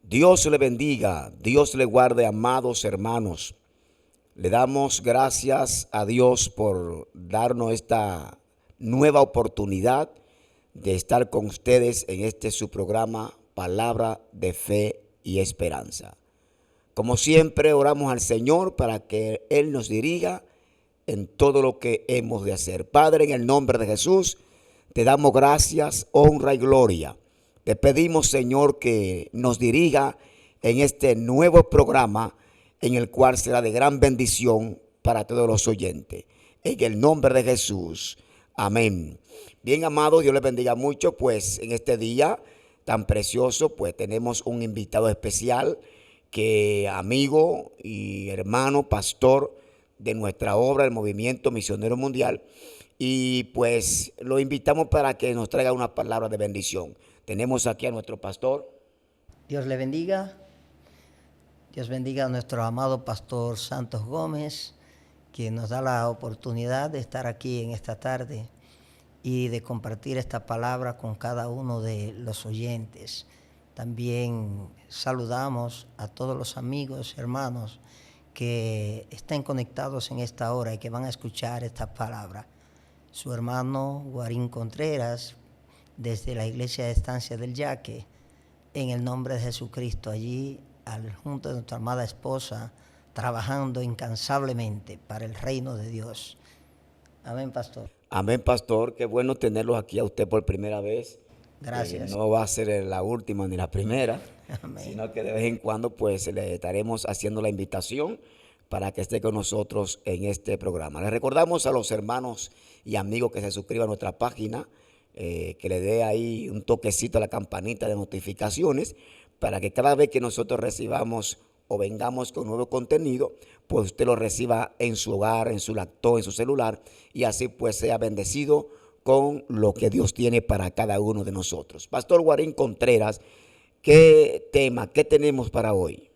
Dios le bendiga, Dios le guarde, amados hermanos. Le damos gracias a Dios por darnos esta nueva oportunidad de estar con ustedes en este su programa Palabra de Fe y Esperanza. Como siempre, oramos al Señor para que Él nos dirija en todo lo que hemos de hacer. Padre, en el nombre de Jesús, te damos gracias, honra y gloria. Te pedimos, Señor, que nos dirija en este nuevo programa en el cual será de gran bendición para todos los oyentes. En el nombre de Jesús. Amén. Bien, amados, Dios les bendiga mucho. Pues en este día tan precioso, pues tenemos un invitado especial que amigo y hermano, pastor de nuestra obra, el Movimiento Misionero Mundial. Y pues lo invitamos para que nos traiga una palabra de bendición. Tenemos aquí a nuestro pastor. Dios le bendiga. Dios bendiga a nuestro amado pastor Santos Gómez, que nos da la oportunidad de estar aquí en esta tarde y de compartir esta palabra con cada uno de los oyentes. También saludamos a todos los amigos, hermanos que estén conectados en esta hora y que van a escuchar esta palabra. Su hermano Guarín Contreras, desde la Iglesia de Estancia del Yaque, en el nombre de Jesucristo, allí junto a nuestra amada esposa, trabajando incansablemente para el reino de Dios. Amén, pastor. Amén, pastor. Qué bueno tenerlos aquí a usted por primera vez. Gracias. No va a ser la última ni la primera, Amén. Sino que de vez en cuando pues le estaremos haciendo la invitación para que esté con nosotros en este programa. Les recordamos a los hermanos y amigos que se suscriban a nuestra página, que le dé ahí un toquecito a la campanita de notificaciones para que cada vez que nosotros recibamos o vengamos con nuevo contenido, pues usted lo reciba en su hogar, en su laptop, en su celular, y así pues sea bendecido con lo que Dios tiene para cada uno de nosotros. Pastor Guarín Contreras, ¿qué tema, qué tenemos para hoy?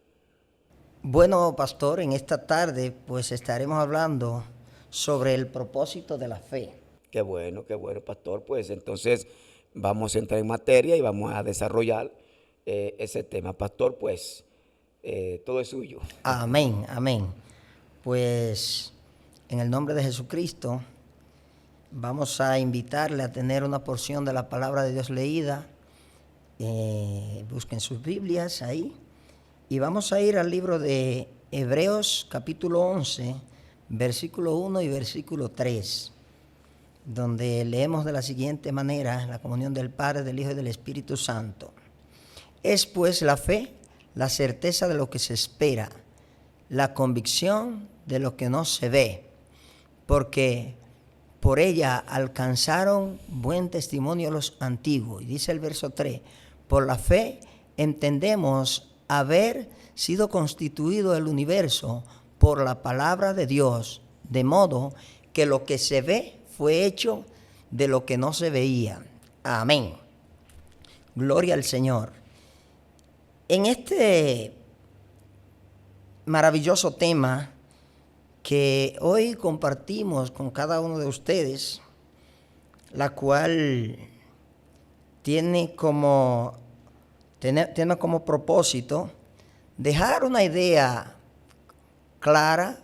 Bueno, pastor, en esta tarde pues estaremos hablando sobre el propósito de la fe. Qué bueno, pastor. Pues entonces vamos a entrar en materia y vamos a desarrollar ese tema. Pastor, pues todo es suyo. Amén, amén. Pues en el nombre de Jesucristo vamos a invitarle a tener una porción de la palabra de Dios leída. Busquen sus Biblias ahí. Y vamos a ir al libro de Hebreos capítulo 11, versículo 1 y versículo 3, donde leemos de la siguiente manera, en la comunión del Padre, del Hijo y del Espíritu Santo. Es pues la fe, la certeza de lo que se espera, la convicción de lo que no se ve, porque por ella alcanzaron buen testimonio los antiguos. Y dice el verso 3, por la fe entendemos haber sido constituido el universo por la palabra de Dios, de modo que lo que se ve fue hecho de lo que no se veía. Amén. Gloria al Señor. En este maravilloso tema que hoy compartimos con cada uno de ustedes, la cual tiene como propósito dejar una idea clara,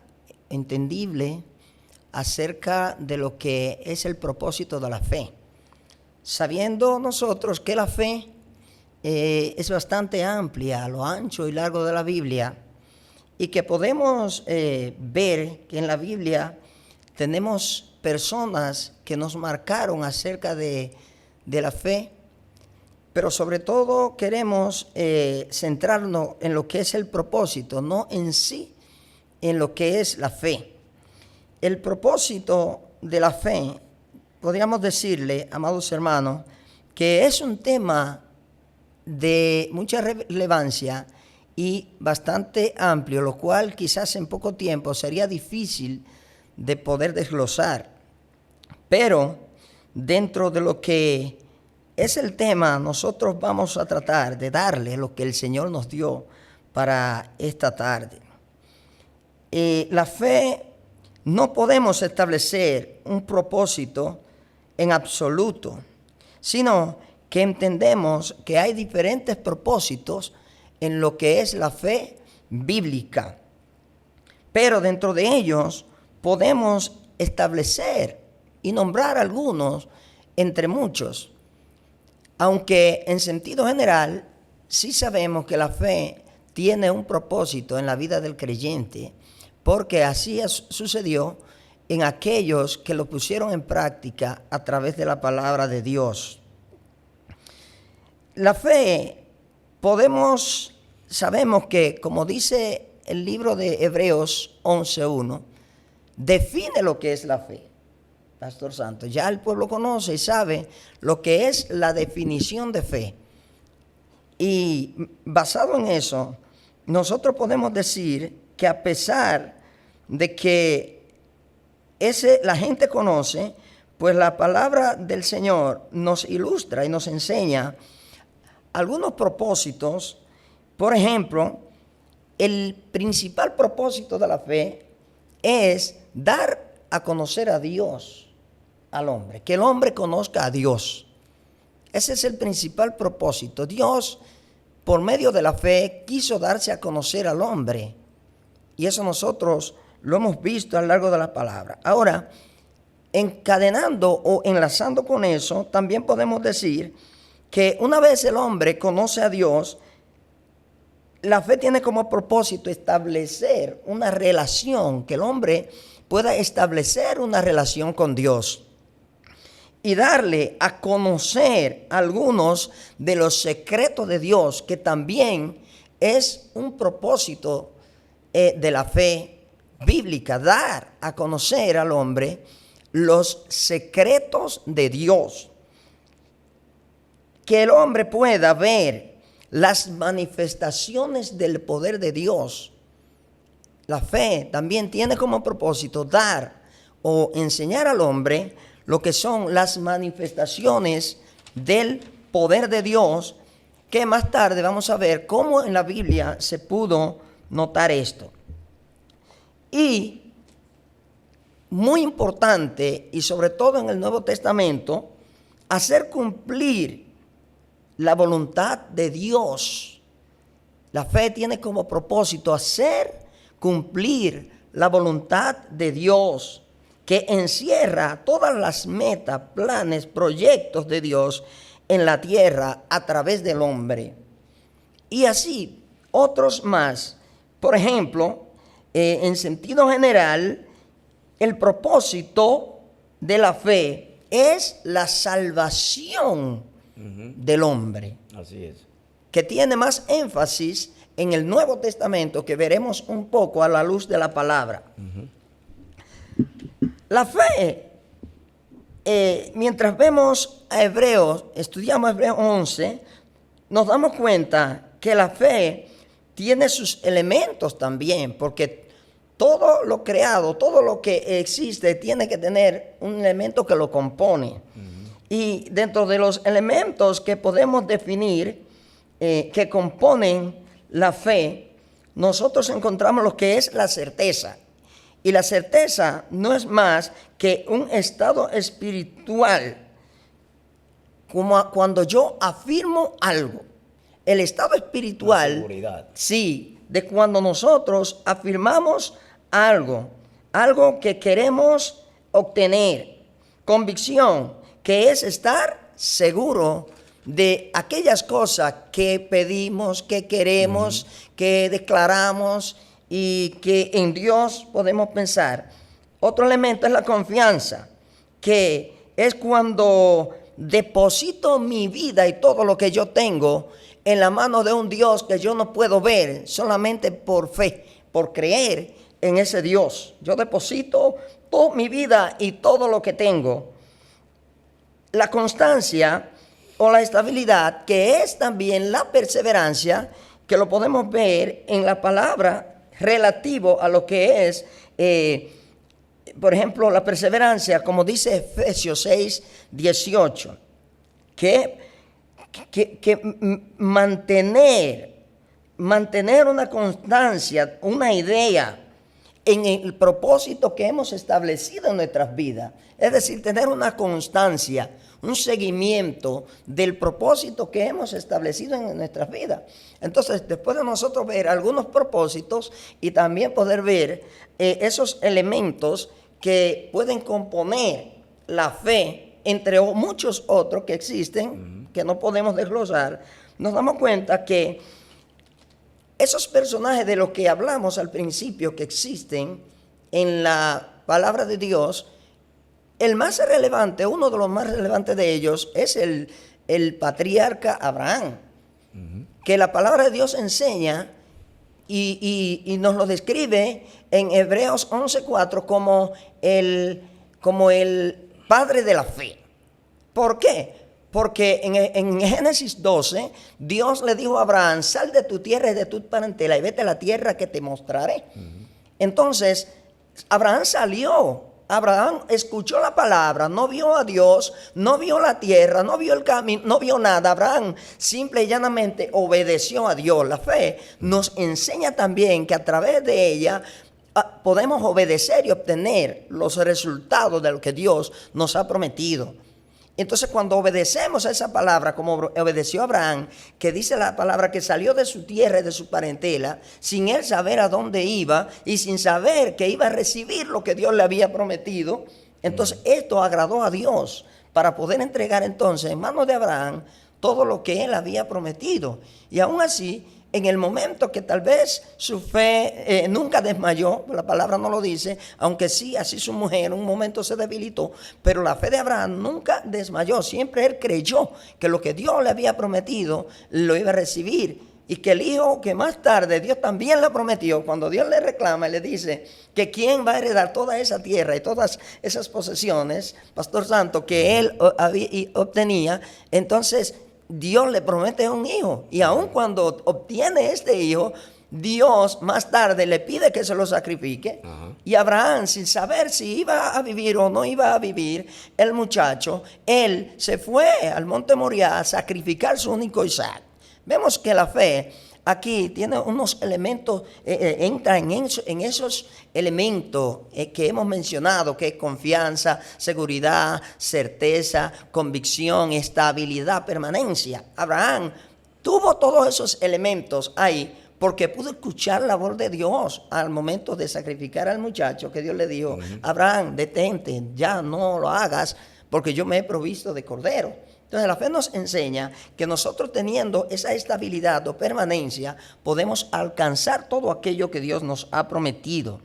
entendible, acerca de lo que es el propósito de la fe, sabiendo nosotros que la fe es bastante amplia a lo ancho y largo de la Biblia, y que podemos ver que en la Biblia tenemos personas que nos marcaron acerca de la fe, pero sobre todo queremos centrarnos en lo que es el propósito, no en sí, en lo que es la fe. El propósito de la fe, podríamos decirle, amados hermanos, que es un tema de mucha relevancia y bastante amplio, lo cual quizás en poco tiempo sería difícil de poder desglosar. Pero dentro de lo que es el tema, nosotros vamos a tratar de darle lo que el Señor nos dio para esta tarde. La fe, no podemos establecer un propósito en absoluto, sino que entendemos que hay diferentes propósitos en lo que es la fe bíblica. Pero dentro de ellos podemos establecer y nombrar algunos entre muchos. Aunque en sentido general sí sabemos que la fe tiene un propósito en la vida del creyente, porque así sucedió en aquellos que lo pusieron en práctica a través de la palabra de Dios. La fe, sabemos que, como dice el libro de Hebreos 11:1, define lo que es la fe. Pastor Santos, ya el pueblo conoce y sabe lo que es la definición de fe. Y basado en eso, nosotros podemos decir que a pesar de que la gente conoce, pues la palabra del Señor nos ilustra y nos enseña algunos propósitos. Por ejemplo, el principal propósito de la fe es dar a conocer a Dios al hombre, que el hombre conozca a Dios. Ese es el principal propósito. Dios, por medio de la fe, quiso darse a conocer al hombre. Y eso nosotros lo hemos visto a lo largo de la palabra. Ahora, encadenando o enlazando con eso, también podemos decir que una vez el hombre conoce a Dios, la fe tiene como propósito establecer una relación, que el hombre pueda establecer una relación con Dios y darle a conocer algunos de los secretos de Dios, que también es un propósito de la fe bíblica, dar a conocer al hombre los secretos de Dios, que el hombre pueda ver las manifestaciones del poder de Dios. La fe también tiene como propósito dar o enseñar al hombre lo que son las manifestaciones del poder de Dios, que más tarde vamos a ver cómo en la Biblia se pudo notar esto. Y muy importante, y sobre todo en el Nuevo Testamento, hacer cumplir la voluntad de Dios. La fe tiene como propósito hacer cumplir la voluntad de Dios, que encierra todas las metas, planes, proyectos de Dios en la tierra a través del hombre. Y así, otros más. Por ejemplo, en sentido general, el propósito de la fe es la salvación del hombre. Así es. Que tiene más énfasis en el Nuevo Testamento, que veremos un poco a la luz de la palabra. La fe, mientras vemos a Hebreos, estudiamos Hebreos 11, nos damos cuenta que la fe tiene sus elementos también, porque todo lo creado, todo lo que existe tiene que tener un elemento que lo compone. Y dentro de los elementos que podemos definir, que componen la fe, nosotros encontramos lo que es la certeza. Y la certeza no es más que un estado espiritual, como cuando yo afirmo algo. El estado espiritual, la seguridad. Sí, de cuando nosotros afirmamos algo que queremos obtener. Convicción, que es estar seguro de aquellas cosas que pedimos, que queremos, que declaramos y que en Dios podemos pensar. Otro elemento es la confianza, que es cuando deposito mi vida y todo lo que yo tengo en la mano de un Dios que yo no puedo ver, solamente por fe, por creer en ese Dios. Yo deposito toda mi vida y todo lo que tengo. La constancia o la estabilidad, que es también la perseverancia, que lo podemos ver en la palabra relativo a lo que es, por ejemplo, la perseverancia, como dice Efesios 6:18, que mantener una constancia, una idea en el propósito que hemos establecido en nuestras vidas. Es decir, tener una constancia, un seguimiento del propósito que hemos establecido en nuestras vidas. Entonces, después de nosotros ver algunos propósitos y también poder ver esos elementos que pueden componer la fe, entre muchos otros que existen, que no podemos desglosar, nos damos cuenta que esos personajes de los que hablamos al principio que existen en la palabra de Dios, el más relevante, uno de los más relevantes de ellos es el patriarca Abraham, que la palabra de Dios enseña y nos lo describe en Hebreos 11:4 como el padre de la fe. ¿Por qué? Porque en Génesis 12, Dios le dijo a Abraham, sal de tu tierra y de tu parentela y vete a la tierra que te mostraré. Entonces, Abraham salió. Abraham escuchó la palabra, no vio a Dios, no vio la tierra, no vio el camino, no vio nada. Abraham simple y llanamente obedeció a Dios. La fe nos enseña también que a través de ella podemos obedecer y obtener los resultados de lo que Dios nos ha prometido. Entonces, cuando obedecemos a esa palabra, como obedeció Abraham, que dice la palabra que salió de su tierra y de su parentela, sin él saber a dónde iba y sin saber que iba a recibir lo que Dios le había prometido, entonces esto agradó a Dios para poder entregar entonces en manos de Abraham todo lo que él había prometido. Y aún así, en el momento que tal vez su fe nunca desmayó, la palabra no lo dice, aunque sí, así su mujer un momento se debilitó, pero la fe de Abraham nunca desmayó, siempre él creyó que lo que Dios le había prometido lo iba a recibir, y que el hijo que más tarde Dios también le prometió, cuando Dios le reclama y le dice que quién va a heredar toda esa tierra y todas esas posesiones, Pastor Santo, que él obtenía, entonces Dios le promete un hijo, y aun cuando obtiene este hijo, Dios más tarde le pide que se lo sacrifique. Y Abraham, sin saber si iba a vivir o no iba a vivir el muchacho, él se fue al monte Moriah a sacrificar su único Isaac. Vemos que la fe aquí tiene unos elementos, entra en esos elementos que hemos mencionado, que es confianza, seguridad, certeza, convicción, estabilidad, permanencia. Abraham tuvo todos esos elementos ahí porque pudo escuchar la voz de Dios al momento de sacrificar al muchacho, que Dios le dijo, Abraham, detente, ya no lo hagas, porque yo me he provisto de cordero. Entonces la fe nos enseña que nosotros teniendo esa estabilidad o permanencia podemos alcanzar todo aquello que Dios nos ha prometido.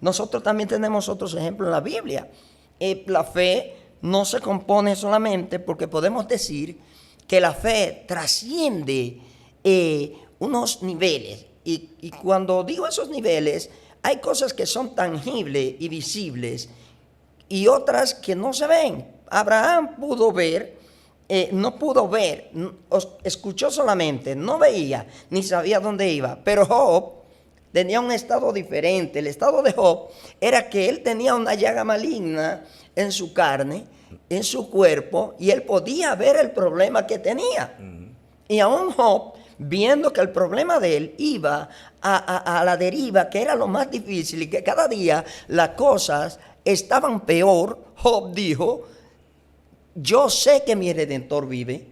Nosotros también tenemos otros ejemplos en la Biblia. La fe no se compone solamente porque podemos decir que la fe trasciende unos niveles. Y cuando digo esos niveles, hay cosas que son tangibles y visibles y otras que no se ven. Abraham pudo ver. No pudo ver, escuchó solamente, no veía, ni sabía dónde iba. Pero Job tenía un estado diferente. El estado de Job era que él tenía una llaga maligna en su carne, en su cuerpo, y él podía ver el problema que tenía. Y aún Job, viendo que el problema de él iba a la deriva, que era lo más difícil y que cada día las cosas estaban peor, Job dijo, yo sé que mi Redentor vive,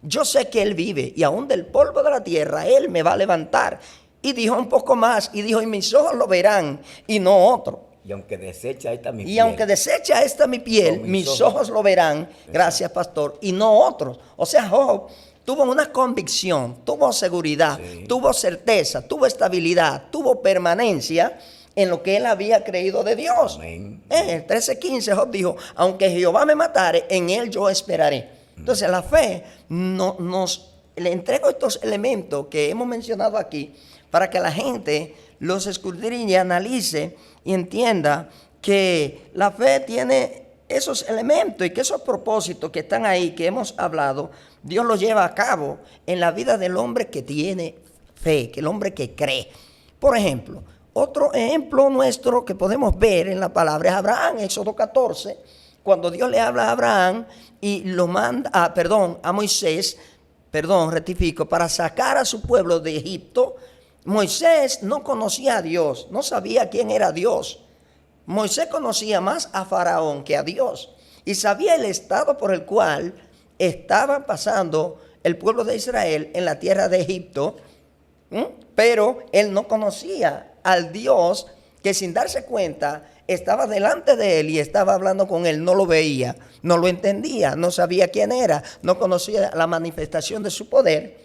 yo sé que Él vive, y aún del polvo de la tierra Él me va a levantar. Y dijo un poco más, y dijo, y mis ojos lo verán, y no otro. Y aunque desecha esta mi piel. Y aunque desecha esta mi piel, mis ojos lo verán, gracias pastor, y no otros. O sea, Job tuvo una convicción, tuvo seguridad, tuvo certeza, tuvo estabilidad, tuvo permanencia en lo que él había creído de Dios. Amén. 13:15 Job dijo, aunque Jehová me matare, en él yo esperaré. Entonces la fe le entrego estos elementos que hemos mencionado aquí para que la gente los escudriñe, analice y entienda que la fe tiene esos elementos y que esos propósitos que están ahí, que hemos hablado, Dios los lleva a cabo en la vida del hombre que tiene fe, que el hombre que cree. Por ejemplo, otro ejemplo nuestro que podemos ver en la palabra es Abraham, Éxodo 14, cuando Dios le habla a Abraham y lo manda, a Moisés, rectifico, para sacar a su pueblo de Egipto. Moisés no conocía a Dios, no sabía quién era Dios. Moisés conocía más a Faraón que a Dios y sabía el estado por el cual estaba pasando el pueblo de Israel en la tierra de Egipto, pero él no conocía al Dios que sin darse cuenta estaba delante de él y estaba hablando con él. No lo veía, no lo entendía, no sabía quién era, no conocía la manifestación de su poder.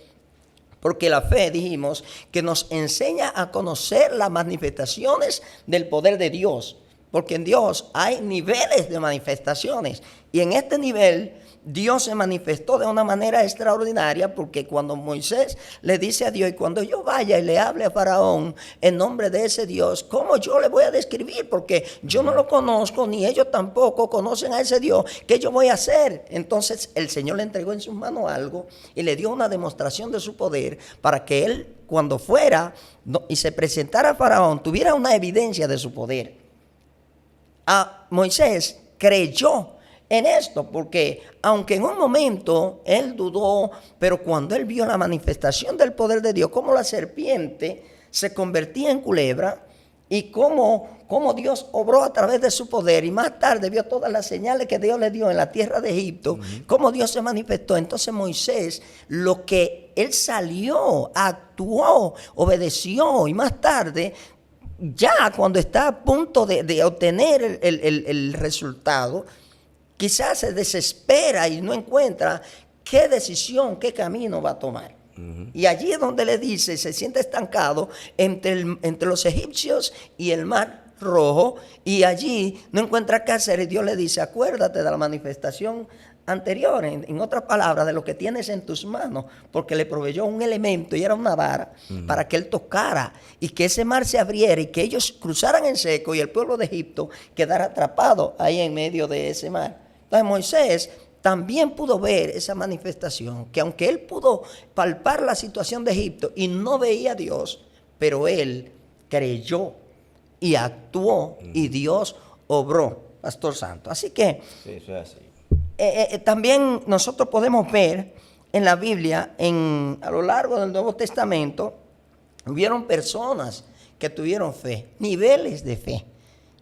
Porque la fe, dijimos, que nos enseña a conocer las manifestaciones del poder de Dios. Porque en Dios hay niveles de manifestaciones. Y en este nivel, Dios se manifestó de una manera extraordinaria, porque cuando Moisés le dice a Dios, y cuando yo vaya y le hable a Faraón en nombre de ese Dios, ¿cómo yo le voy a describir? Porque yo no lo conozco, ni ellos tampoco conocen a ese Dios. ¿Qué yo voy a hacer? Entonces el Señor le entregó en sus manos algo y le dio una demostración de su poder para que él, cuando fuera y se presentara a Faraón, tuviera una evidencia de su poder. A Moisés creyó en esto, porque aunque en un momento él dudó, pero cuando él vio la manifestación del poder de Dios, como la serpiente se convertía en culebra y cómo Dios obró a través de su poder, y más tarde vio todas las señales que Dios le dio en la tierra de Egipto, cómo Dios se manifestó. Entonces Moisés, lo que él salió, actuó, obedeció, y más tarde, ya cuando está a punto de obtener el resultado, quizás se desespera y no encuentra qué decisión, qué camino va a tomar. Y allí es donde le dice, se siente estancado entre los egipcios y el mar Rojo, y allí no encuentra qué hacer, y Dios le dice, acuérdate de la manifestación anterior, en otras palabras, de lo que tienes en tus manos, porque le proveyó un elemento y era una vara para que él tocara y que ese mar se abriera y que ellos cruzaran en seco y el pueblo de Egipto quedara atrapado ahí en medio de ese mar. Entonces Moisés también pudo ver esa manifestación, que aunque él pudo palpar la situación de Egipto y no veía a Dios, pero él creyó y actuó y Dios obró, Pastor Santo. Así que Sí, eso es así. también nosotros podemos ver en la Biblia, a lo largo del Nuevo Testamento, hubieron personas que tuvieron fe, niveles de fe,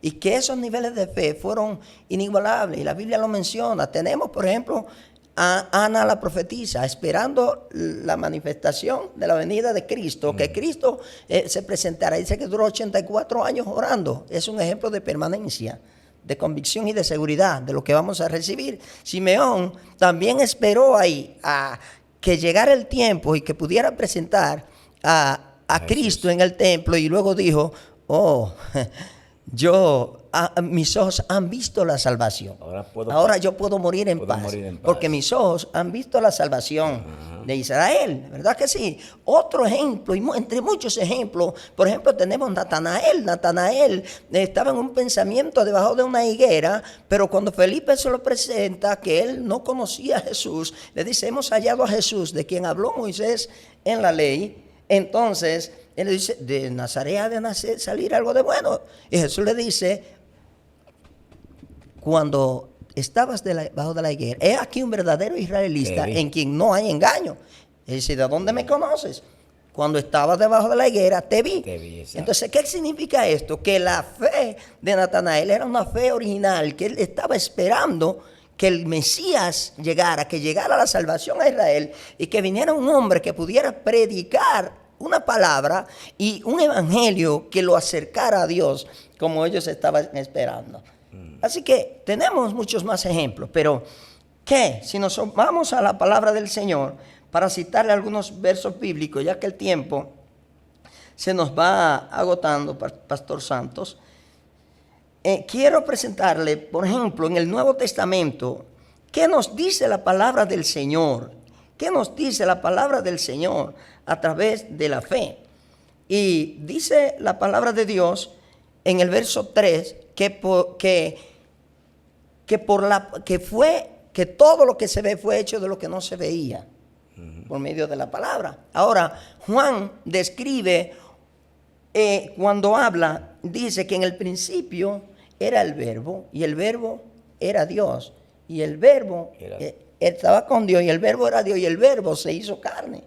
y que esos niveles de fe fueron inigualables, y la Biblia lo menciona. Tenemos, por ejemplo, a Ana la profetisa, esperando la manifestación de la venida de Cristo, que Cristo se presentara. Dice que duró 84 años orando. Es un ejemplo de permanencia, de convicción y de seguridad de lo que vamos a recibir. Simeón también esperó ahí a que llegara el tiempo y que pudiera presentar a Cristo en el templo, y luego dijo, mis ojos han visto la salvación. Ahora yo puedo morir en paz, porque mis ojos han visto la salvación de Israel. ¿Verdad que sí? Otro ejemplo, y entre muchos ejemplos, por ejemplo, tenemos Natanael. Natanael estaba en un pensamiento debajo de una higuera, pero cuando Felipe se lo presenta, que él no conocía a Jesús, le dice, hemos hallado a Jesús, de quien habló Moisés en la ley. Entonces él le dice, de Nazaret ha de salir algo de bueno. Y Jesús le dice, cuando estabas debajo de la higuera, he aquí un verdadero israelita en quien no hay engaño. Él dice, ¿de dónde me conoces? Cuando estabas debajo de la higuera, te vi. Entonces, ¿qué significa esto? Que la fe de Natanael era una fe original, que él estaba esperando que el Mesías llegara, que llegara la salvación a Israel, y que viniera un hombre que pudiera predicar una palabra y un evangelio que lo acercara a Dios, como ellos estaban esperando. Así que tenemos muchos más ejemplos, pero ¿qué? Si nos vamos a la palabra del Señor, para citarle algunos versos bíblicos, ya que el tiempo se nos va agotando, Pastor Santos, quiero presentarle, por ejemplo, en el Nuevo Testamento, ¿qué nos dice la palabra del Señor? ¿Qué nos dice la palabra del Señor a través de la fe? Y dice la palabra de Dios en el verso 3 que todo lo que se ve fue hecho de lo que no se veía, por medio de la palabra. Ahora, Juan describe, cuando habla, dice que en el principio era el verbo, y el verbo era Dios, y el verbo estaba con Dios, y el verbo era Dios, y el verbo se hizo carne.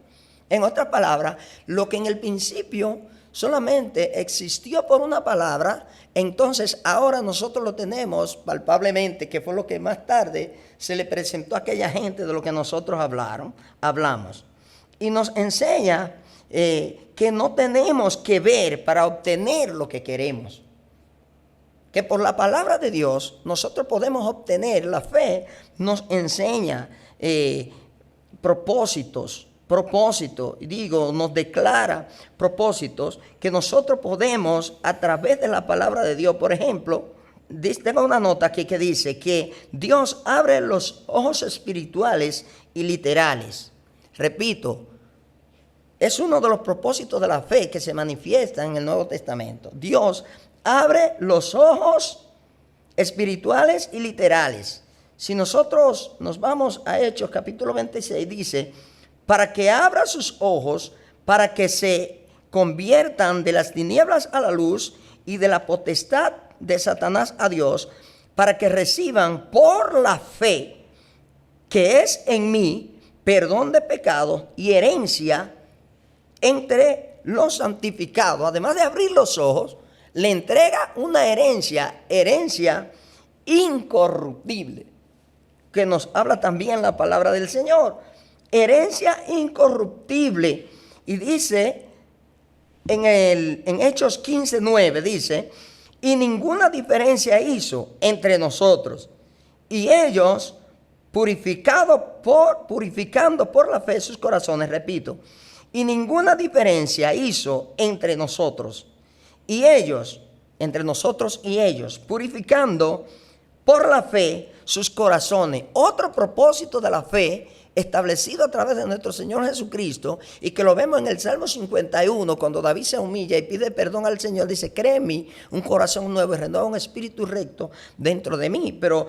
En otras palabras, lo que en el principio solamente existió por una palabra, entonces ahora nosotros lo tenemos palpablemente, que fue lo que más tarde se le presentó a aquella gente de lo que nosotros hablamos. Y nos enseña que no tenemos que ver para obtener lo que queremos. Que por la palabra de Dios nosotros podemos obtener. La fe nos enseña propósitos, nos declara propósitos que nosotros podemos a través de la palabra de Dios. Por ejemplo, tengo una nota aquí que dice que Dios abre los ojos espirituales y literales. Repito, es uno de los propósitos de la fe que se manifiesta en el Nuevo Testamento. Dios abre los ojos espirituales y literales. Si nosotros nos vamos a Hechos capítulo 26, dice, para que abra sus ojos, para que se conviertan de las tinieblas a la luz y de la potestad de Satanás a Dios, para que reciban por la fe que es en mí perdón de pecados y herencia entre los santificados. Además de abrir los ojos, le entrega una herencia incorruptible, que nos habla también la palabra del Señor. Herencia incorruptible. Y dice en Hechos 15:9, dice, y ninguna diferencia hizo entre nosotros y ellos, purificando por la fe sus corazones, repito, y ninguna diferencia hizo entre nosotros y ellos, entre nosotros y ellos, purificando por la fe sus corazones. Otro propósito de la fe establecido a través de nuestro Señor Jesucristo, y que lo vemos en el Salmo 51, cuando David se humilla y pide perdón al Señor, dice, crea en mí un corazón nuevo y renueva un espíritu recto dentro de mí. Pero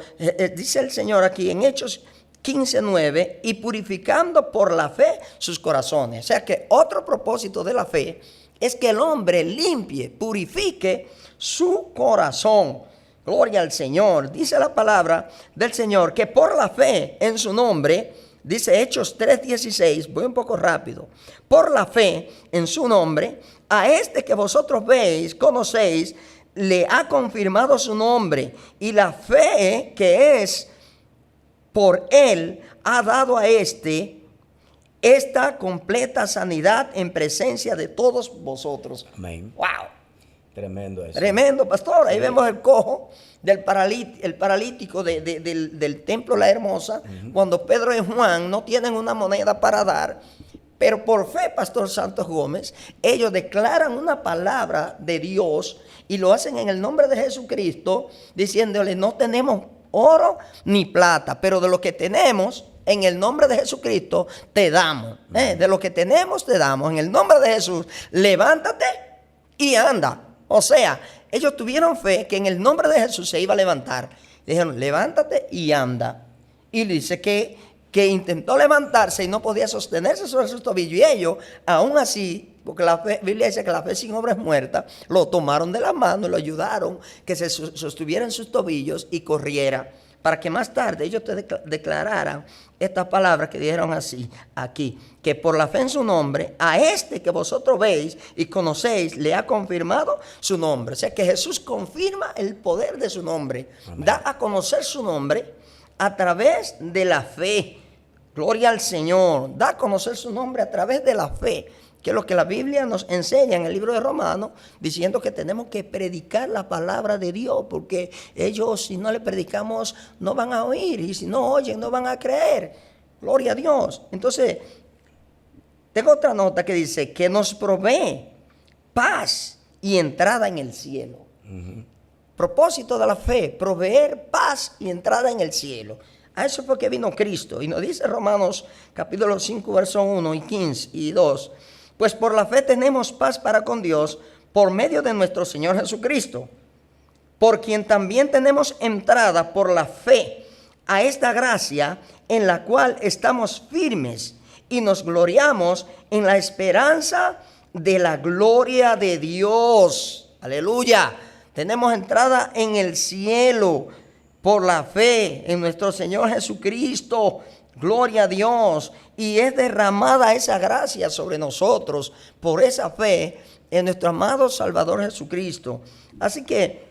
dice el Señor aquí en Hechos 15:9, y purificando por la fe sus corazones. O sea que otro propósito de la fe es que el hombre limpie, purifique su corazón. Gloria al Señor. Dice la palabra del Señor que por la fe en su nombre, dice Hechos 3:16, voy un poco rápido, por la fe en su nombre, a este que vosotros veis, conocéis, le ha confirmado su nombre, y la fe que es por él ha dado a esta completa sanidad en presencia de todos vosotros. Amén. ¡Wow! Tremendo eso. Tremendo, pastor. Ahí Sí. vemos el cojo el paralítico del templo La Hermosa, cuando Pedro y Juan no tienen una moneda para dar, pero por fe, Pastor Santos Gómez, ellos declaran una palabra de Dios y lo hacen en el nombre de Jesucristo, diciéndole, no tenemos oro ni plata, pero de lo que tenemos, en el nombre de Jesucristo, te damos. De lo que tenemos, te damos. En el nombre de Jesús, levántate y anda. O sea, ellos tuvieron fe que en el nombre de Jesús se iba a levantar. Dijeron, levántate y anda. Y dice que intentó levantarse y no podía sostenerse sobre sus tobillos. Y ellos, aún así, porque la Biblia dice que la fe sin obra es muerta, lo tomaron de la mano y lo ayudaron que se sostuviera en sus tobillos y corriera. Para que más tarde ellos te declararan estas palabras que dijeron así, aquí, que por la fe en su nombre, a este que vosotros veis y conocéis, le ha confirmado su nombre. O sea que Jesús confirma el poder de su nombre. Amén. Da a conocer su nombre a través de la fe. Gloria al Señor. Da a conocer su nombre a través de la fe, que es lo que la Biblia nos enseña en el libro de Romanos, diciendo que tenemos que predicar la palabra de Dios, porque ellos, si no le predicamos, no van a oír, y si no oyen, no van a creer. Gloria a Dios. Entonces, tengo otra nota que dice que nos provee paz y entrada en el cielo. Propósito de la fe, proveer paz y entrada en el cielo. A eso fue que vino Cristo. Y nos dice Romanos capítulo 5, verso 1 y 15 y 2. Pues por la fe tenemos paz para con Dios por medio de nuestro Señor Jesucristo, por quien también tenemos entrada por la fe a esta gracia en la cual estamos firmes y nos gloriamos en la esperanza de la gloria de Dios. Aleluya. Tenemos entrada en el cielo por la fe en nuestro Señor Jesucristo. Gloria a Dios. Y es derramada esa gracia sobre nosotros por esa fe en nuestro amado Salvador Jesucristo. Así que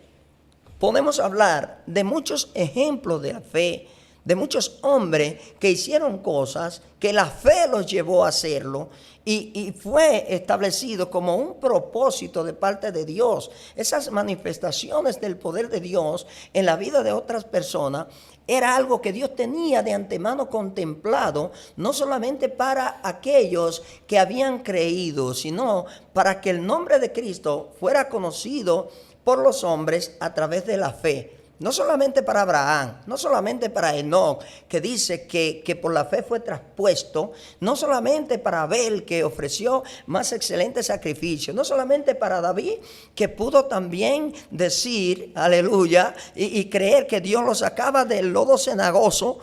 podemos hablar de muchos ejemplos de la fe, de muchos hombres que hicieron cosas que la fe los llevó a hacerlo y fue establecido como un propósito de parte de Dios. Esas manifestaciones del poder de Dios en la vida de otras personas era algo que Dios tenía de antemano contemplado, no solamente para aquellos que habían creído, sino para que el nombre de Cristo fuera conocido por los hombres a través de la fe. No solamente para Abraham, no solamente para Enoc, que dice que por la fe fue traspuesto, no solamente para Abel, que ofreció más excelente sacrificio, no solamente para David, que pudo también decir, aleluya, y creer que Dios lo sacaba del lodo cenagoso,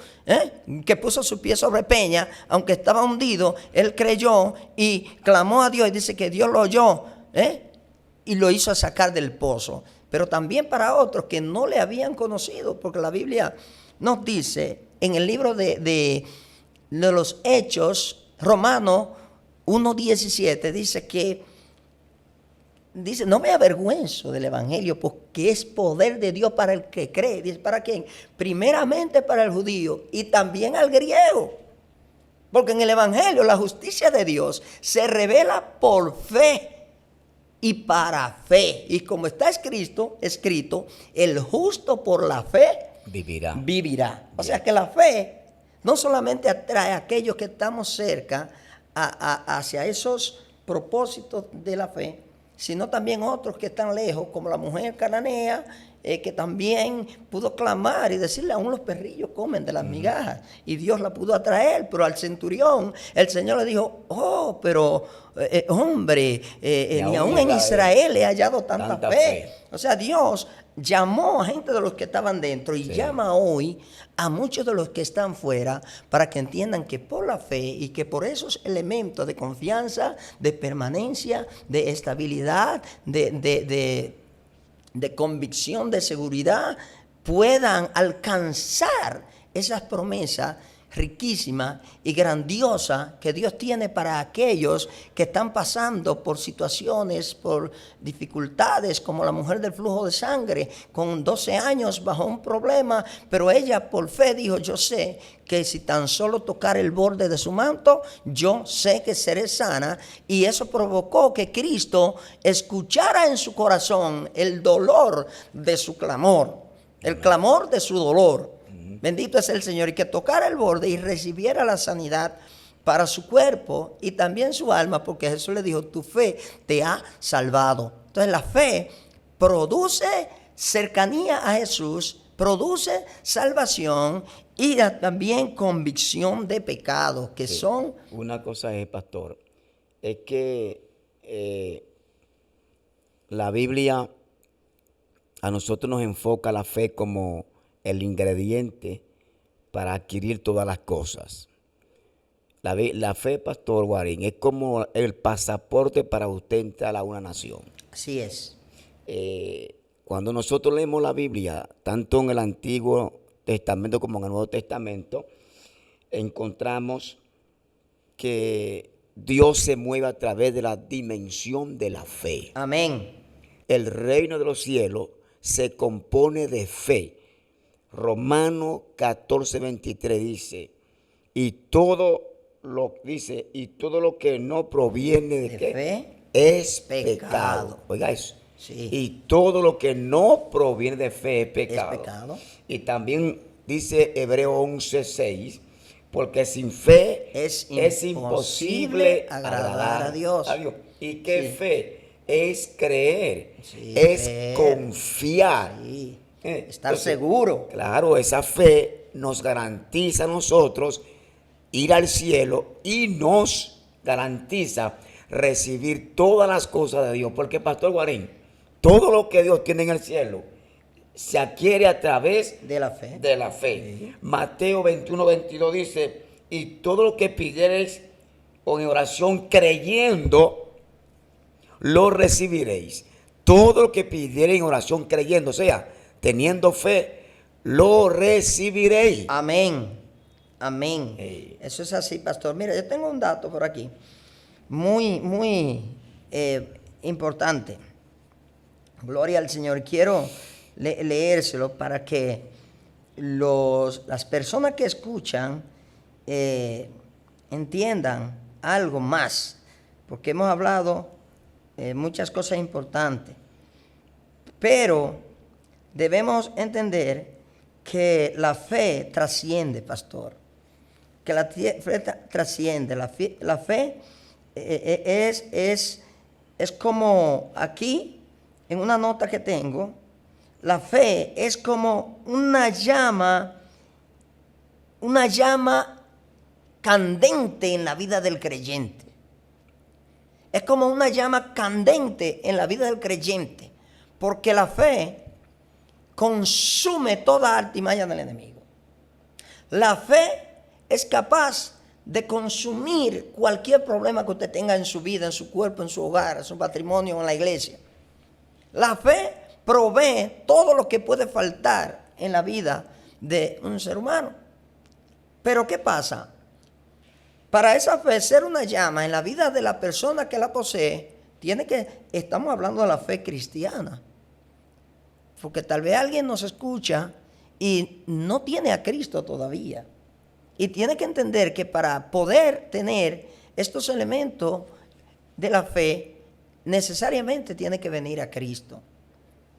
que puso su pie sobre peña, aunque estaba hundido, él creyó y clamó a Dios y dice que Dios lo oyó, y lo hizo sacar del pozo. Pero también para otros que no le habían conocido, porque la Biblia nos dice en el libro de los Hechos, Romanos 1:17, dice, no me avergüenzo del Evangelio, porque es poder de Dios para el que cree. Dice, ¿para quién? Primeramente para el judío y también al griego. Porque en el Evangelio la justicia de Dios se revela por fe y para fe. Y como está escrito, el justo por la fe vivirá. O sea que la fe no solamente atrae a aquellos que estamos cerca hacia esos propósitos de la fe, sino también otros que están lejos, como la mujer cananea, que también pudo clamar y decirle, aún los perrillos comen de las migajas, y Dios la pudo atraer. Pero al centurión el Señor le dijo, pero hombre, ni aún en Israel he hallado tanta fe. O sea, Dios llamó a gente de los que estaban dentro y llama hoy a muchos de los que están fuera, para que entiendan que por la fe y que por esos elementos de confianza, de permanencia, de estabilidad, de convicción, de seguridad, puedan alcanzar esas promesas riquísimas y grandiosas que Dios tiene para aquellos que están pasando por situaciones, por dificultades, como la mujer del flujo de sangre, con 12 años bajo un problema, pero ella por fe dijo, yo sé que si tan solo tocar el borde de su manto, yo sé que seré sana. Y eso provocó que Cristo escuchara en su corazón el dolor de su clamor, el clamor de su dolor. Bendito es el Señor, y que tocara el borde y recibiera la sanidad para su cuerpo y también su alma, porque Jesús le dijo, tu fe te ha salvado. Entonces la fe produce cercanía a Jesús, produce salvación y también convicción de pecados, que son... Una cosa es, pastor, es que la Biblia a nosotros nos enfoca la fe como el ingrediente para adquirir todas las cosas. La fe, pastor Guarín, es como el pasaporte para usted entrar a una nación. Así es. Cuando nosotros leemos la Biblia, tanto en el Antiguo Testamento como en el Nuevo Testamento, encontramos que Dios se mueve a través de la dimensión de la fe. Amén. El reino de los cielos se compone de fe. Romanos 14:23 dice, y todo lo que no proviene de ¿qué? Fe es pecado. Oiga eso. Sí. Y todo lo que no proviene de fe es pecado. Es pecado. Y también dice Hebreos 11:6, porque sin fe es imposible agradar a Dios. ¿Y qué fe? Es creer, es creer, confiar. Sí. Estar seguro. Claro, esa fe nos garantiza a nosotros ir al cielo y nos garantiza recibir todas las cosas de Dios. Porque, pastor Guarín, todo lo que Dios tiene en el cielo se adquiere a través de la fe. Sí. Mateo 21:22 dice, y todo lo que pidiereis en oración creyendo, lo recibiréis. Todo lo que pidiereis en oración creyendo, o sea, teniendo fe, lo recibiréis. Amén. Amén. Eso es así, pastor. Mira, yo tengo un dato por aquí, muy importante. Gloria al Señor. Quiero leérselo para que las personas que escuchan entiendan algo más, porque hemos hablado muchas cosas importantes, pero debemos entender que la fe trasciende, pastor, que la fe trasciende. La fe es como aquí, en una nota que tengo, la fe es como una llama candente en la vida del creyente. Es como una llama candente en la vida del creyente, porque la fe consume toda artimaña del enemigo. La fe es capaz de consumir cualquier problema que usted tenga en su vida, en su cuerpo, en su hogar, en su patrimonio, en la iglesia. La fe provee todo lo que puede faltar en la vida de un ser humano. Pero ¿qué pasa? Para esa fe ser una llama en la vida de la persona que la posee, estamos hablando de la fe cristiana. Porque tal vez alguien nos escucha y no tiene a Cristo todavía. Y tiene que entender que para poder tener estos elementos de la fe, necesariamente tiene que venir a Cristo.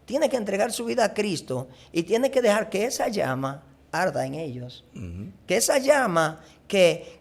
Tiene que entregar su vida a Cristo y tiene que dejar que esa llama arda en ellos. Que esa llama que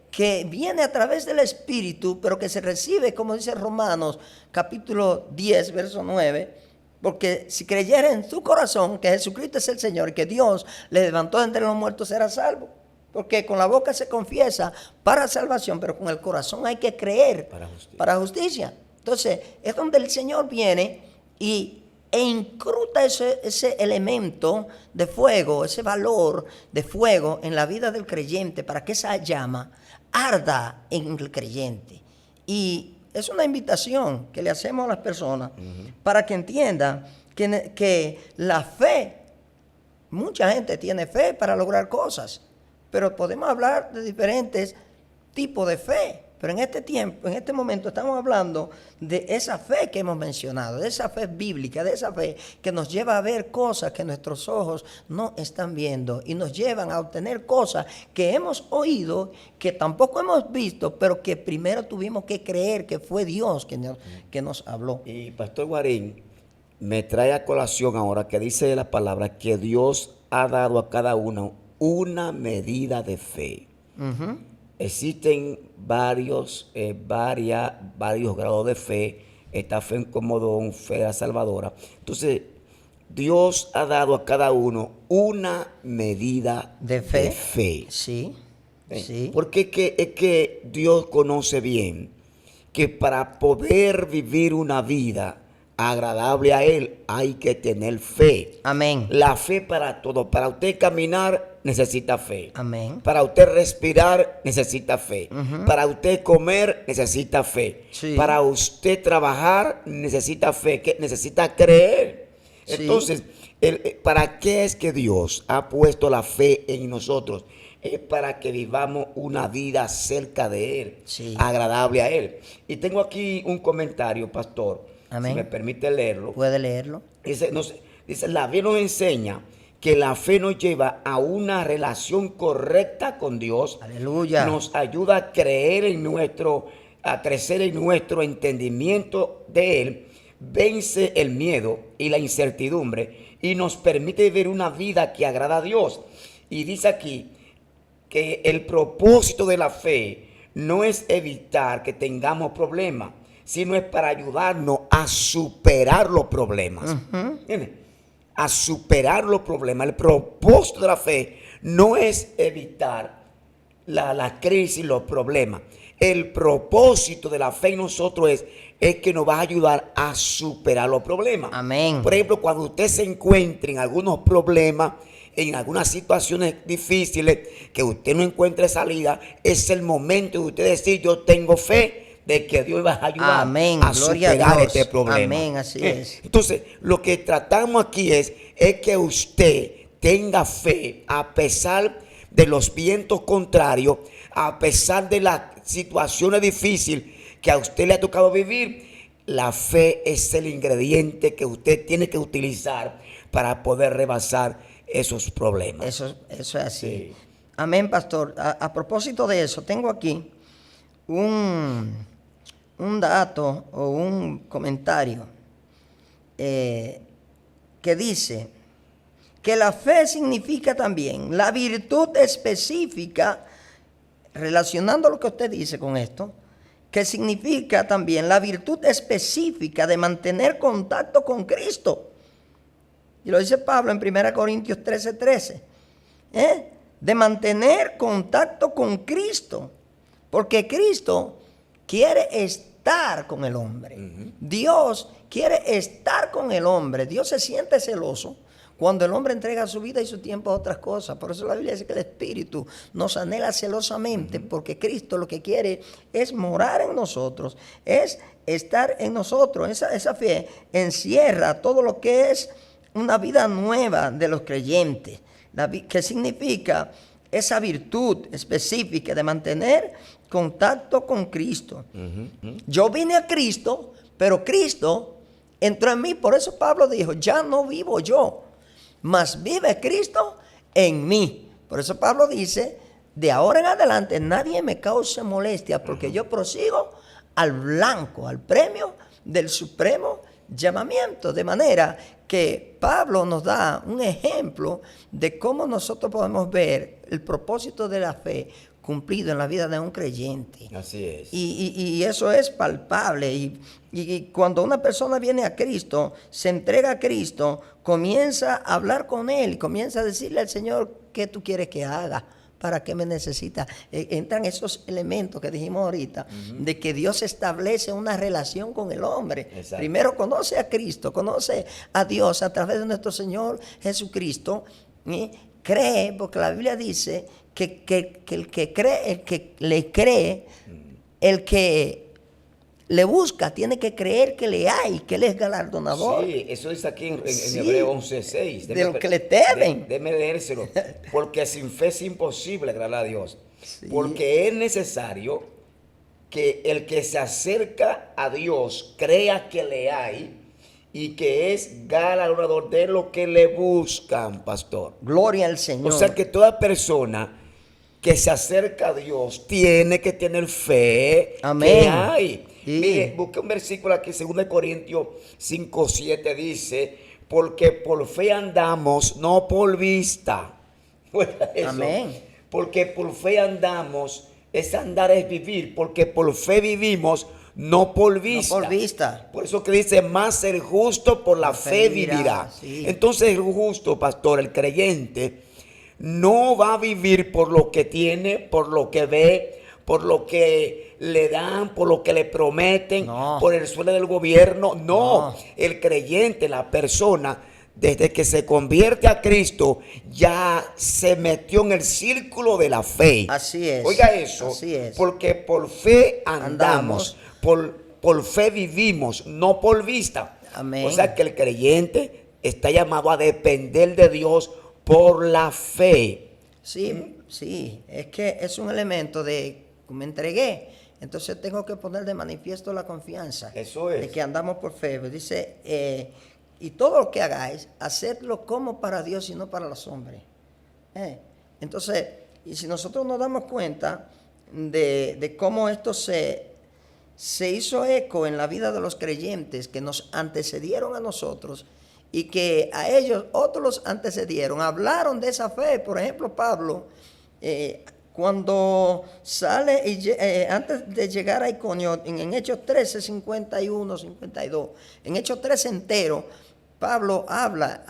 viene a través del Espíritu, pero que se recibe, como dice Romanos capítulo 10, verso 9, porque si creyera en tu corazón que Jesucristo es el Señor, que Dios le levantó de entre los muertos, será salvo. Porque con la boca se confiesa para salvación, pero con el corazón hay que creer para justicia. Entonces, es donde el Señor viene e incruta ese elemento de fuego, ese valor de fuego en la vida del creyente para que esa llama arda en el creyente. Y es una invitación que le hacemos a las personas para que entiendan que la fe, mucha gente tiene fe para lograr cosas, pero podemos hablar de diferentes tipos de fe. Pero en este tiempo, en este momento, estamos hablando de esa fe que hemos mencionado, de esa fe bíblica, de esa fe que nos lleva a ver cosas que nuestros ojos no están viendo y nos llevan a obtener cosas que hemos oído, que tampoco hemos visto, pero que primero tuvimos que creer que fue Dios que nos habló. Y Pastor Guarín me trae a colación ahora que dice la palabra que Dios ha dado a cada uno una medida de fe. Existen varios grados de fe. Esta fe en Comodón, fe salvadora. Entonces, Dios ha dado a cada uno una medida de fe. Sí, sí. Porque es que Dios conoce bien que para poder vivir una vida agradable a Él hay que tener fe. Amén. La fe para todo. Para usted caminar necesita fe. Amén. Para usted respirar necesita fe. Para usted comer necesita fe. Sí. Para usted trabajar necesita fe. Que necesita creer. Sí. Entonces, ¿para qué es que Dios ha puesto la fe en nosotros? Es para que vivamos una vida cerca de Él, agradable a Él. Y tengo aquí un comentario, pastor. Amén. Si me permite leerlo. Puede leerlo. Dice, la Biblia nos enseña que la fe nos lleva a una relación correcta con Dios. Aleluya. Nos ayuda a crecer en nuestro entendimiento de Él. Vence el miedo y la incertidumbre y nos permite vivir una vida que agrada a Dios. Y dice aquí que el propósito de la fe no es evitar que tengamos problemas, sino es para ayudarnos a superar los problemas. A superar los problemas. El propósito de la fe no es evitar la crisis, los problemas. El propósito de la fe en nosotros es que nos va a ayudar a superar los problemas. Amén. Por ejemplo, cuando usted se encuentre en algunos problemas, en algunas situaciones difíciles, que usted no encuentre salida, es el momento de usted decir: yo tengo fe de que Dios va a ayudar a superar este problema. Amén, así es. Entonces, lo que tratamos aquí es que usted tenga fe a pesar de los vientos contrarios, a pesar de las situaciones difíciles que a usted le ha tocado vivir. La fe es el ingrediente que usted tiene que utilizar para poder rebasar esos problemas. Eso es así. Sí. Amén, pastor. A propósito de eso, tengo aquí un dato o un comentario que dice que la fe significa también la virtud específica, relacionando lo que usted dice con esto, que significa también la virtud específica de mantener contacto con Cristo. Y lo dice Pablo en 1 Corintios 13:13. De mantener contacto con Cristo. Porque Cristo quiere estar con el hombre. Dios quiere estar con el hombre. Dios se siente celoso cuando el hombre entrega su vida y su tiempo a otras cosas. Por eso la Biblia dice que el Espíritu nos anhela celosamente, porque Cristo lo que quiere es morar en nosotros, es estar en nosotros. Esa fe encierra todo lo que es una vida nueva de los creyentes. ¿Qué significa esa virtud específica de mantener contacto con Cristo? Yo vine a Cristo, pero Cristo entró en mí. Por eso Pablo dijo, ya no vivo yo, mas vive Cristo en mí. Por eso Pablo dice, de ahora en adelante nadie me cause molestia, porque yo prosigo al blanco, al premio del supremo llamamiento. De manera que Pablo nos da un ejemplo de cómo nosotros podemos ver el propósito de la fe cumplido en la vida de un creyente. Así es. Y eso es palpable. Y cuando una persona viene a Cristo, se entrega a Cristo, comienza a hablar con Él, comienza a decirle al Señor, ¿qué tú quieres que haga? ¿Para qué me necesitas? Entran esos elementos que dijimos ahorita, de que Dios establece una relación con el hombre. Exacto. Primero conoce a Cristo, conoce a Dios a través de nuestro Señor Jesucristo. Cree, porque la Biblia dice que el que cree, el que le cree, el que le busca, tiene que creer que le hay, que Él es galardonador. Sí, eso dice aquí en Sí, Hebreo 11:6. de lo que le temen. Déme leérselo. Porque sin fe es imposible agradar a Dios. Sí. Porque es necesario que el que se acerca a Dios crea que le hay y que es galardonador de lo que le buscan, pastor. Gloria al Señor. O sea que toda persona que se acerca a Dios tiene que tener fe. Amén. Que hay. Sí. Mire, busqué un versículo aquí, 2 Corintios 5:7 dice, porque por fe andamos, no por vista. Eso. Amén. Porque por fe andamos, es andar es vivir, porque por fe vivimos, no por vista. No por vista. Por eso que dice, más el justo por la fe vivirá. Sí. Entonces el justo, pastor, el creyente, no va a vivir por lo que tiene, por lo que ve, por lo que le dan, por lo que le prometen, No. por el sueldo del gobierno. No, No. el creyente, la persona, desde que se convierte a Cristo, ya se metió en el círculo de la fe. Así es. Oiga eso, Así es. porque por fe andamos, por fe vivimos, no por vista. Amén. O sea que el creyente está llamado a depender de Dios por la fe. Sí, sí. Es que es un elemento de, me entregué, entonces tengo que poner de manifiesto la confianza. Eso es. De que andamos por fe. Dice, y todo lo que hagáis, hacedlo como para Dios y no para los hombres. Entonces, y si nosotros nos damos cuenta de cómo esto se hizo eco en la vida de los creyentes que nos antecedieron a nosotros y que a ellos otros los antecedieron, hablaron de esa fe. Por ejemplo, Pablo, cuando sale, antes de llegar a Iconio, en Hechos 13, 51, 52, en Hechos 13 entero, Pablo habla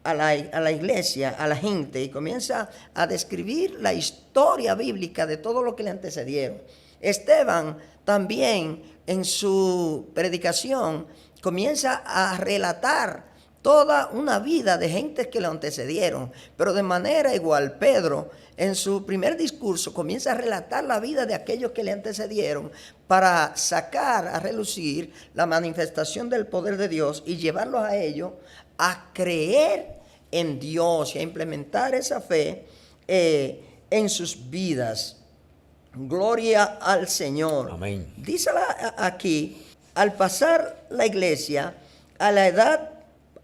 a la iglesia, a la gente, y comienza a describir la historia bíblica de todo lo que le antecedieron. Esteban también en su predicación comienza a relatar toda una vida de gentes que lo antecedieron, pero de manera igual Pedro en su primer discurso comienza a relatar la vida de aquellos que le antecedieron para sacar a relucir la manifestación del poder de Dios y llevarlos a ellos a creer en Dios y a implementar esa fe en sus vidas. Gloria al Señor. Amén. Dice aquí, al pasar la iglesia a la edad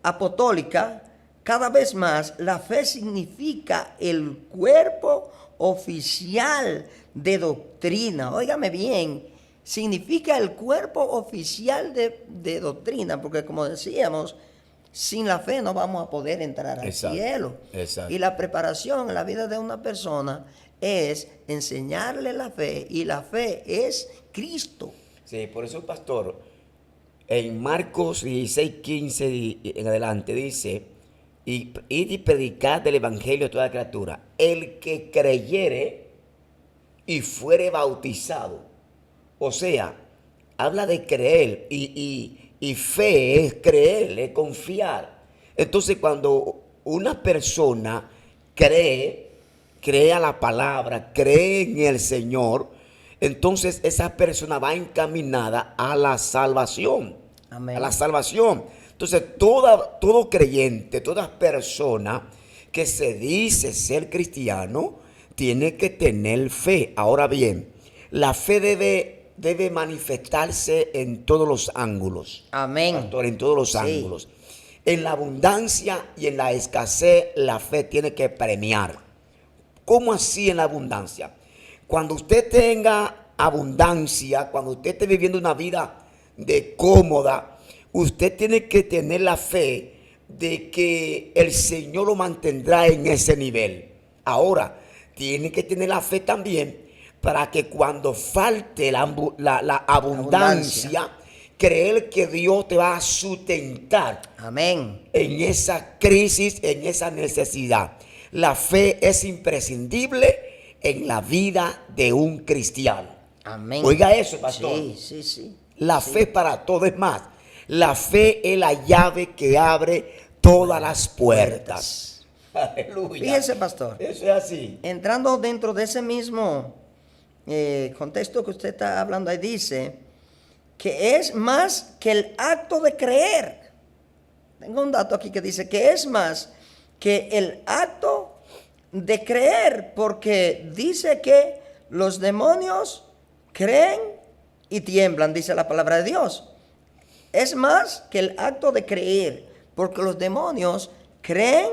apostólica, cada vez más la fe significa el cuerpo oficial de doctrina. Óigame bien, significa el cuerpo oficial de doctrina, porque como decíamos, sin la fe no vamos a poder entrar al cielo. Exacto. Y la preparación en la vida de una persona es enseñarle la fe, y la fe es Cristo. Sí, por eso, pastor, en Marcos 16:15 y en adelante dice, id y predicad el evangelio a toda criatura. El que creyere y fuere bautizado. O sea, habla de creer y fe es creer, es confiar. Entonces, cuando una persona cree a la palabra, cree en el Señor, entonces esa persona va encaminada a la salvación. Amén. A la salvación. Entonces, todo creyente, toda persona que se dice ser cristiano, tiene que tener fe. Ahora bien, la fe debe manifestarse en todos los ángulos. Amén. Pastor, en todos los Sí. ángulos. En la abundancia y en la escasez, la fe tiene que premiar. ¿Cómo así en la abundancia? Cuando usted tenga abundancia, cuando usted esté viviendo una vida de cómoda, usted tiene que tener la fe de que el Señor lo mantendrá en ese nivel. Ahora, tiene que tener la fe también para que cuando falte la abundancia, creer que Dios te va a sustentar. Amén. En esa crisis, en esa necesidad. La fe es imprescindible en la vida de un cristiano. Amén. Oiga eso, pastor. Sí. La fe para todo. Es más, la fe es la llave que abre todas las puertas. Aleluya. Fíjense, pastor. Eso es así. Entrando dentro de ese mismo contexto que usted está hablando, ahí dice que es más que el acto de creer. Tengo un dato aquí que dice que es más que el acto de creer, porque dice que los demonios creen y tiemblan, dice la palabra de Dios. Es más que el acto de creer, porque los demonios creen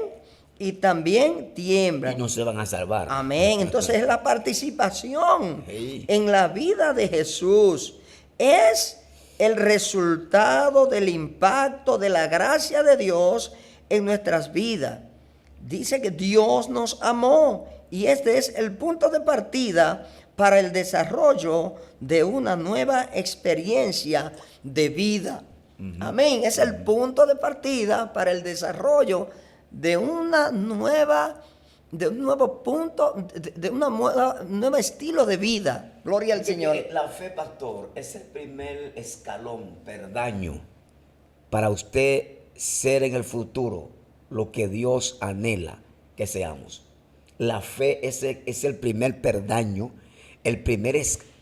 y también tiemblan. Y no se van a salvar. Amén. Entonces es la participación Sí. en la vida de Jesús. Es el resultado del impacto de la gracia de Dios en nuestras vidas. Dice que Dios nos amó y este es el punto de partida para el desarrollo de una nueva experiencia de vida. Amén. Es el punto de partida para el desarrollo de una nueva, de un nuevo punto, de una nuevo estilo de vida. Gloria al Señor. La fe, pastor, es el primer escalón, peldaño, para usted ser en el futuro lo que Dios anhela que seamos. La fe es el primer peldaño, el primer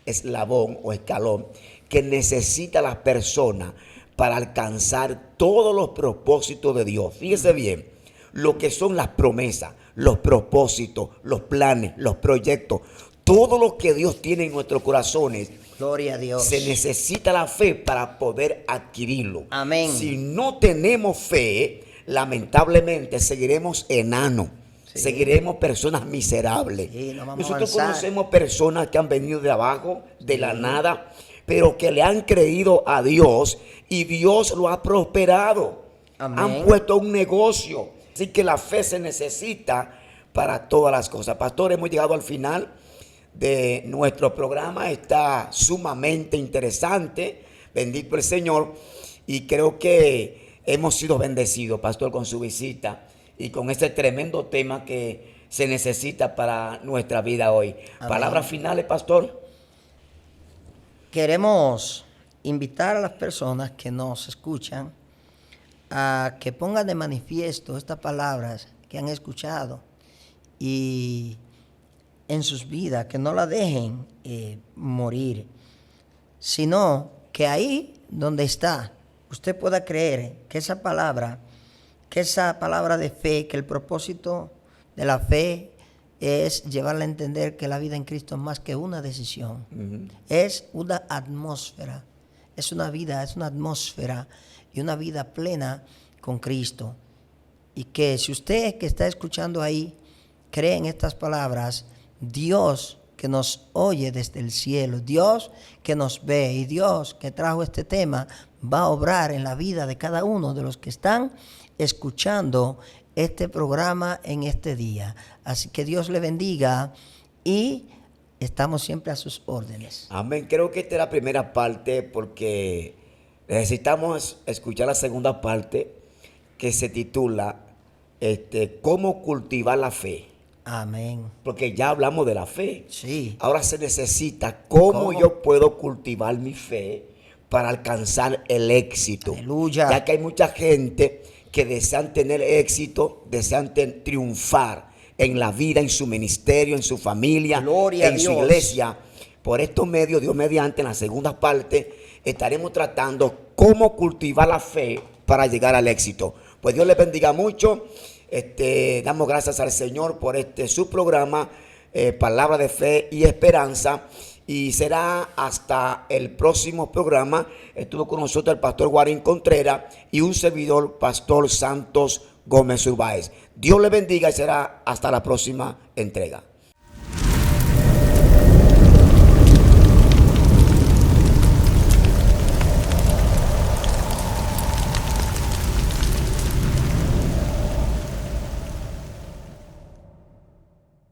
eslabón o escalón que necesita la persona para alcanzar todos los propósitos de Dios. Fíjese bien, lo que son las promesas, los propósitos, los planes, los proyectos, todo lo que Dios tiene en nuestros corazones. Gloria a Dios. Se necesita la fe para poder adquirirlo. Amén. Si no tenemos fe, lamentablemente seguiremos enanos. Sí. Seguiremos personas miserables. Sí, no vamos a Nosotros avanzar. conocemos personas que han venido de abajo, de la nada, pero que le han creído a Dios y Dios lo ha prosperado. Amén. Han puesto un negocio. Así que la fe se necesita para todas las cosas. Pastor, hemos llegado al final de nuestro programa. Está sumamente interesante. Bendito el Señor. Y creo que hemos sido bendecidos, pastor, con su visita y con este tremendo tema que se necesita para nuestra vida hoy. Amén. Palabras finales, pastor. Queremos invitar a las personas que nos escuchan a que pongan de manifiesto estas palabras que han escuchado y en sus vidas, que no la dejen morir, sino que ahí donde está, usted pueda creer que esa palabra de fe, que el propósito de la fe es llevarle a entender que la vida en Cristo es más que una decisión. Es una atmósfera, es una vida, es una atmósfera y una vida plena con Cristo. Y que si usted que está escuchando ahí cree en estas palabras, Dios que nos oye desde el cielo, Dios que nos ve y Dios que trajo este tema va a obrar en la vida de cada uno de los que están escuchando este programa en este día. Así que Dios le bendiga y estamos siempre a sus órdenes. Amén. Creo que esta es la primera parte porque necesitamos escuchar la segunda parte que se titula ¿Cómo cultivar la fe? Amén. Porque ya hablamos de la fe. Sí. Ahora se necesita cómo yo puedo cultivar mi fe para alcanzar el éxito. Aleluya. Ya que hay mucha gente que desean tener éxito, desean triunfar en la vida, en su ministerio, en su familia, Gloria en a su Dios. iglesia. Por estos medios, Dios mediante, en la segunda parte, estaremos tratando cómo cultivar la fe para llegar al éxito. Pues Dios les bendiga mucho. Damos gracias al Señor por su programa, Palabra de Fe y Esperanza. Y será hasta el próximo programa. Estuvo con nosotros el pastor Guarín Contreras y un servidor, Pastor Santos Gómez Urbáez. Dios les bendiga y será hasta la próxima entrega.